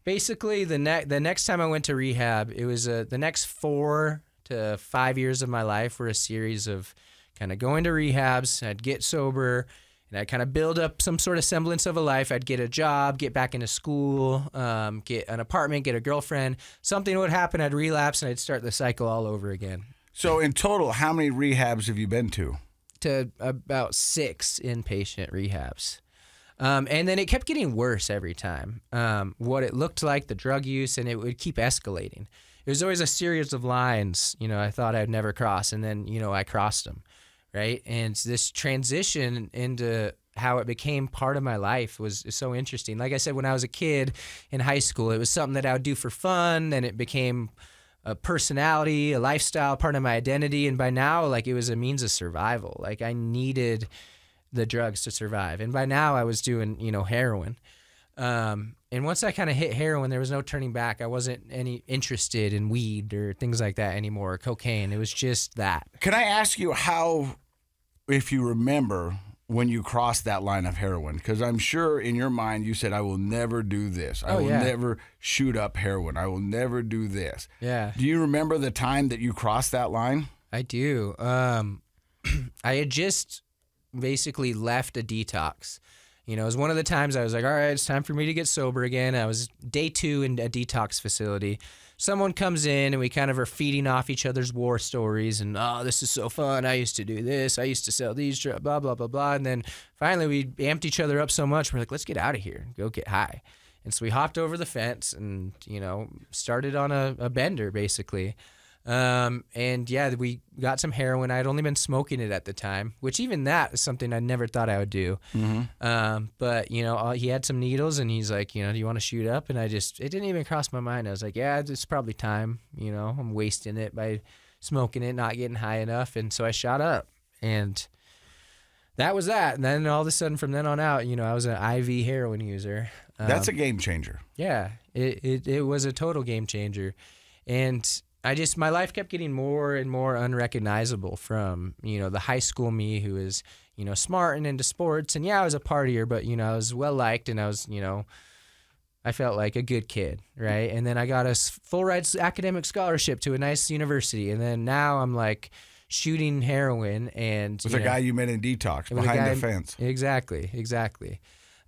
basically the next time I went to rehab, it was the next 4 to 5 years of my life were a series of kind of going to rehabs. I'd get sober, and I'd kind of build up some sort of semblance of a life. I'd get a job, get back into school, get an apartment, get a girlfriend. Something would happen, I'd relapse, and I'd start the cycle all over again. So in total, how many rehabs have you been to? To about 6 inpatient rehabs. And then it kept getting worse every time. What it looked like, the drug use, and it would keep escalating. It was always a series of lines, I thought I'd never cross, and then, I crossed them, right? And this transition into how it became part of my life was so interesting. Like I said, when I was a kid in high school, it was something that I would do for fun, and it became a personality, a lifestyle, part of my identity, and by now, like, it was a means of survival. Like, I needed the drugs to survive, and by now I was doing, heroin. And once I kind of hit heroin, there was no turning back. I wasn't any interested in weed or things like that anymore, or cocaine. It was just that. Can I ask you how, if you remember, when you crossed that line of heroin? Because I'm sure in your mind you said, I will never do this. I will never shoot up heroin. I will never do this. Yeah. Do you remember the time that you crossed that line? I do. I had just basically left a detox. It was one of the times I was like, all right, it's time for me to get sober again. I was day 2 in a detox facility. Someone comes in and we kind of are feeding off each other's war stories and, oh, this is so fun. I used to do this. I used to sell these drugs, blah, blah, blah, blah. And then finally we amped each other up so much. We're like, let's get out of here and go get high. And so we hopped over the fence and, started on a bender basically. And yeah, we got some heroin. I had only been smoking it at the time, which even that is something I never thought I would do. Mm-hmm. But he had some needles and he's like, do you want to shoot up? And it didn't even cross my mind. I was like, yeah, it's probably time, I'm wasting it by smoking it, not getting high enough. And so I shot up and that was that. And then all of a sudden from then on out, I was an IV heroin user. That's a game changer. Yeah, it was a total game changer. And my life kept getting more and more unrecognizable from, the high school me who was, smart and into sports. And yeah, I was a partier, but, I was well liked and I was, I felt like a good kid, right? And then I got a full rights academic scholarship to a nice university. And then now I'm like shooting heroin and with a guy you met in detox behind the fence. Exactly.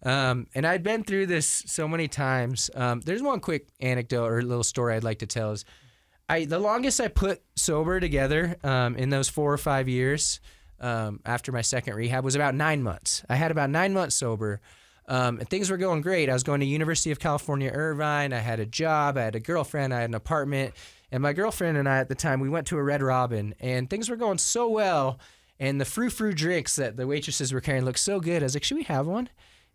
And I'd been through this so many times. There's one quick anecdote or little story I'd like to tell is, the longest I put sober together in those 4 or 5 years after my second rehab was about 9 months. I had about 9 months sober, and things were going great. I was going to University of California, Irvine. I had a job. I had a girlfriend. I had an apartment. And my girlfriend and I at the time, we went to a Red Robin, and things were going so well. And the frou-frou drinks that the waitresses were carrying looked so good. I was like, should we have one?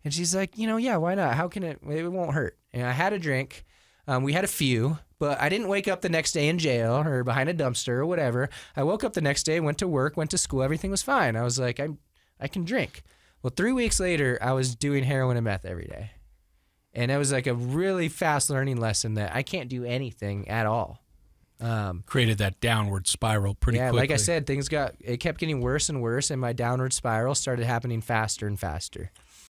And she's like, yeah, why not? How can it won't hurt. And I had a drink. We had a few. But I didn't wake up the next day in jail or behind a dumpster or whatever. I woke up the next day, went to work, went to school. Everything was fine. I was like, I can drink. Well, 3 weeks later, I was doing heroin and meth every day. And it was like a really fast learning lesson that I can't do anything at all. Created that downward spiral pretty quickly. Like I said, it kept getting worse and worse, and my downward spiral started happening faster and faster.